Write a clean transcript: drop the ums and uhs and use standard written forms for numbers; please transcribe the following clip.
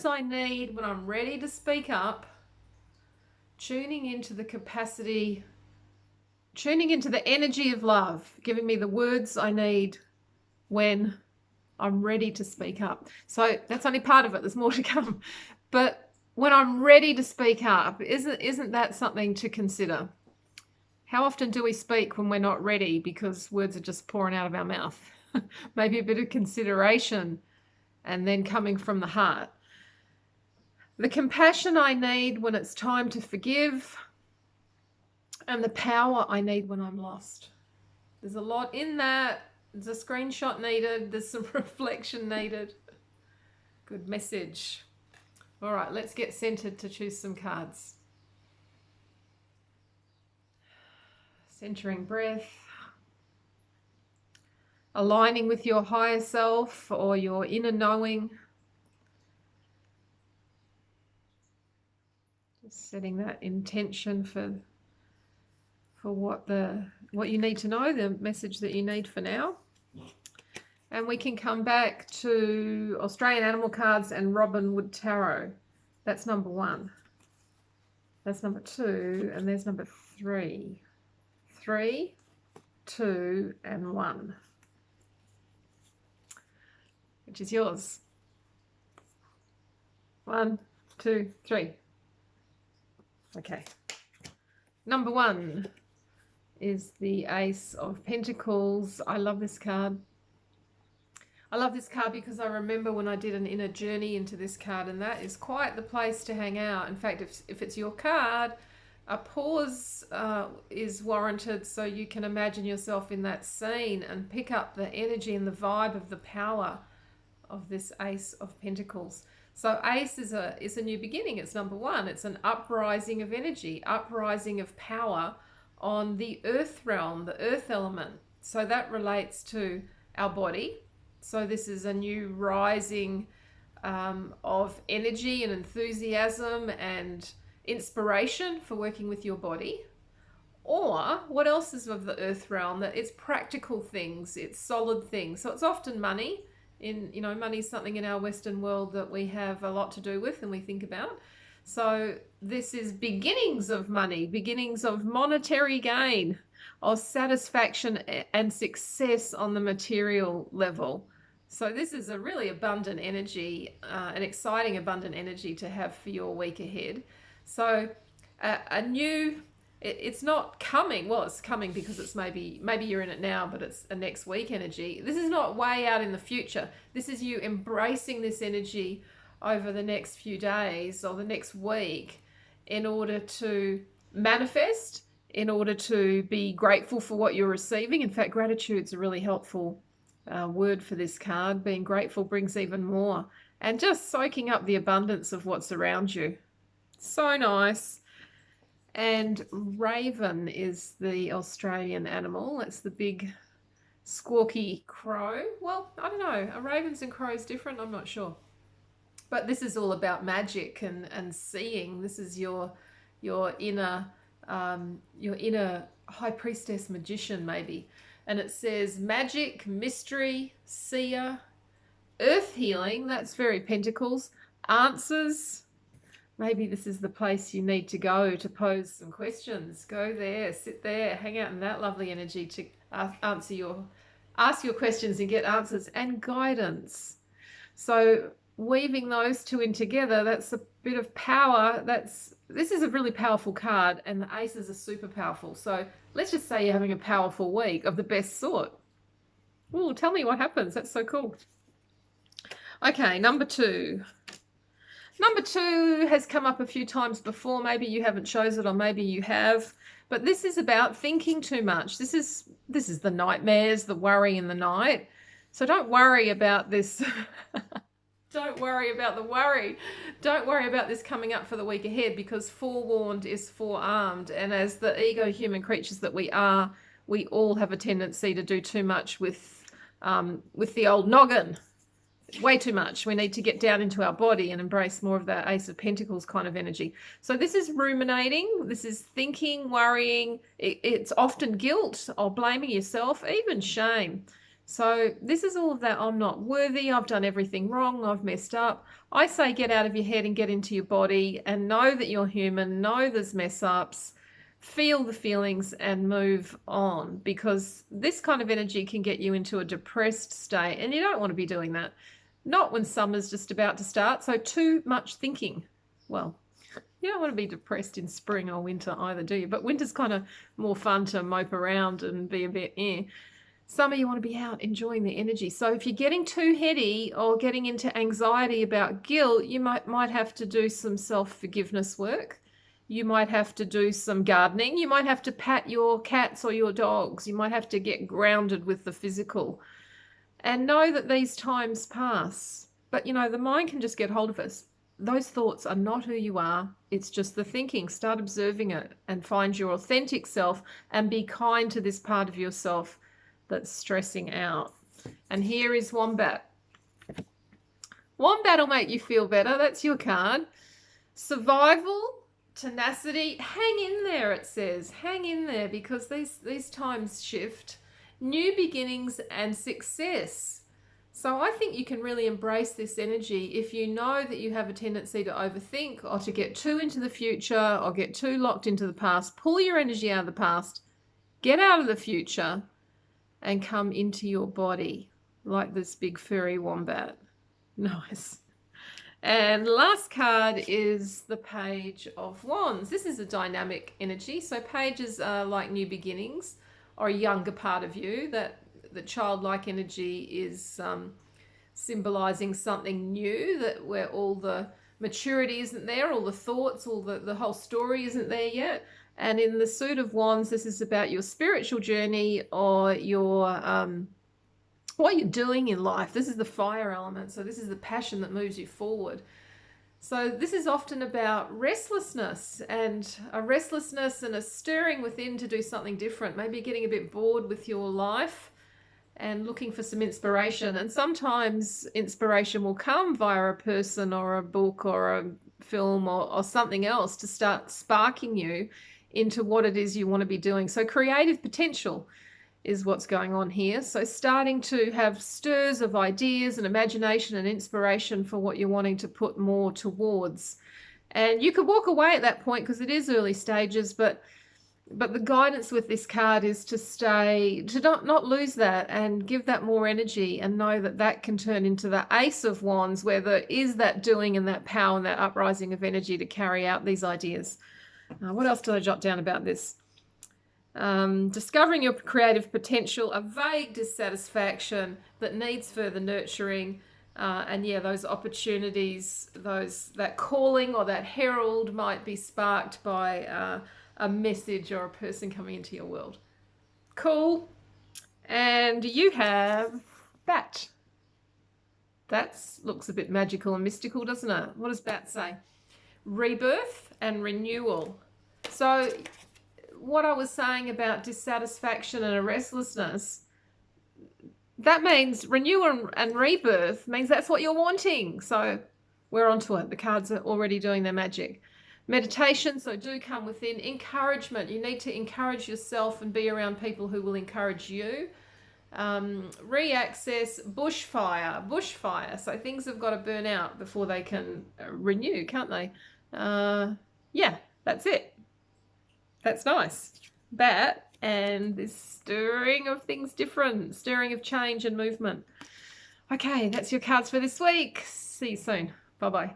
words I need when I'm ready to speak up, tuning into the capacity, tuning into the energy of love, giving me the words I need when I'm ready to speak up. So that's only part of it. There's more to come. But when I'm ready to speak up, isn't that something to consider? How often do we speak when we're not ready because words are just pouring out of our mouth? Maybe a bit of consideration and then coming from the heart. The compassion I need when it's time to forgive, and the power I need when I'm lost. There's a lot in that. There's a screenshot needed. There's some reflection needed. Good message. All right, let's get centered to choose some cards. Centering breath. Aligning with your higher self or your inner knowing. Just setting that intention for what you need to know, the message that you need for now. And we can come back to Australian Animal Cards and Robin Wood Tarot. That's number 1. That's number 2, and there's number 3. 3, 2, and 1. Which is yours? 1, 2, 3. Okay. Number 1 is the Ace of Pentacles. I love this card. I love this card because I remember when I did an inner journey into this card, and that is quite the place to hang out. In fact, if it's your card, a pause is warranted so you can imagine yourself in that scene and pick up the energy and the vibe of the power of this Ace of Pentacles. So Ace is a new beginning. It's number 1. It's an uprising of energy, uprising of power on the earth realm, the earth element. So that relates to our body. So this is a new rising of energy and enthusiasm and inspiration for working with your body. Or what else is of the earth realm? That it's practical things, it's solid things. So it's often money. Money is something in our Western world that we have a lot to do with and we think about. So this is beginnings of money, beginnings of monetary gain, of satisfaction and success on the material level. So this is a really abundant energy, an exciting abundant energy to have for your week ahead. So it's not coming. Well, it's coming because it's maybe you're in it now, but it's a next week energy. This is not way out in the future. This is you embracing this energy over the next few days or the next week in order to manifest, in order to be grateful for what you're receiving. In fact, gratitude's a really helpful word for this card. Being grateful brings even more. And just soaking up the abundance of what's around you. So nice. And Raven is the Australian animal. It's the big squawky crow. Well, I don't know. Are ravens and crows different? I'm not sure. But this is all about magic and seeing. This is your inner high priestess magician maybe. And it says magic, mystery, seer, earth healing. That's very Pentacles. Answers. Maybe this is the place you need to go to pose some questions. Go there, sit there, hang out in that lovely energy to ask your questions and get answers, and guidance. So weaving those two in together, that's a bit of power. This is a really powerful card, and the aces are super powerful. So let's just say you're having a powerful week of the best sort. Ooh, tell me what happens. That's so cool. Okay, number 2. Number 2 has come up a few times before. Maybe you haven't chosen it, or maybe you have. But this is about thinking too much. This is the nightmares, the worry in the night. So don't worry about this. Don't worry about the worry. Don't worry about this coming up for the week ahead, because forewarned is forearmed. And as the ego human creatures that we are, we all have a tendency to do too much with the old noggin. Way too much. We need to get down into our body and embrace more of that Ace of Pentacles kind of energy. So this is ruminating. This is thinking, worrying. It's often guilt or blaming yourself, even shame. So this is all of that. I'm not worthy. I've done everything wrong. I've messed up. I say get out of your head and get into your body and know that you're human. Know there's mess ups. Feel the feelings and move on, because this kind of energy can get you into a depressed state, and you don't want to be doing that. Not when summer's just about to start. So too much thinking. Well, you don't want to be depressed in spring or winter either, do you? But winter's kind of more fun to mope around and be a bit Summer, you want to be out enjoying the energy. So if you're getting too heady or getting into anxiety about guilt, you might have to do some self-forgiveness work. You might have to do some gardening. You might have to pat your cats or your dogs. You might have to get grounded with the physical. And know that these times pass. But, you know, the mind can just get hold of us. Those thoughts are not who you are. It's just the thinking. Start observing it and find your authentic self and be kind to this part of yourself that's stressing out. And here is Wombat. Wombat will make you feel better. That's your card. Survival, tenacity. Hang in there, it says. Hang in there, because these times shift. New beginnings and success. So I think you can really embrace this energy if you know that you have a tendency to overthink or to get too into the future or get too locked into the past. Pull your energy out of the past. Get out of the future and come into your body like this big furry wombat. Nice. And last card is the Page of Wands. This is a dynamic energy. So pages are like new beginnings or a younger part of you. That the childlike energy is symbolizing something new, that where all the maturity isn't there, all the thoughts, all the whole story isn't there yet. And in the Suit of Wands, this is about your spiritual journey or your what you're doing in life. This is the fire element. So this is the passion that moves you forward. So this is often about restlessness and a stirring within to do something different. Maybe getting a bit bored with your life and looking for some inspiration. And sometimes inspiration will come via a person or a book or a film or something else to start sparking you into what it is you want to be doing. So creative potential is what's going on here. So starting to have stirs of ideas and imagination and inspiration for what you're wanting to put more towards. And you could walk away at that point because it is early stages, but the guidance with this card is to not lose that and give that more energy, and know that that can turn into the Ace of Wands, where there is that doing and that power and that uprising of energy to carry out these ideas. What else did I jot down about this? Discovering your creative potential, a vague dissatisfaction that needs further nurturing, and yeah, those opportunities, that calling or that herald might be sparked by a message or a person coming into your world. Cool. And you have Bat. That looks a bit magical and mystical, doesn't it? What does Bat say? Rebirth and renewal. So what I was saying about dissatisfaction and a restlessness, that means renewal and rebirth means that's what you're wanting. So we're onto it. The cards are already doing their magic. Meditation, so do come within. Encouragement, you need to encourage yourself and be around people who will encourage you. Reaccess, bushfire. So things have got to burn out before they can renew, can't they? Yeah, that's it. That's nice. Bat and this stirring of things different, stirring of change and movement. Okay, that's your cards for this week. See you soon. Bye-bye.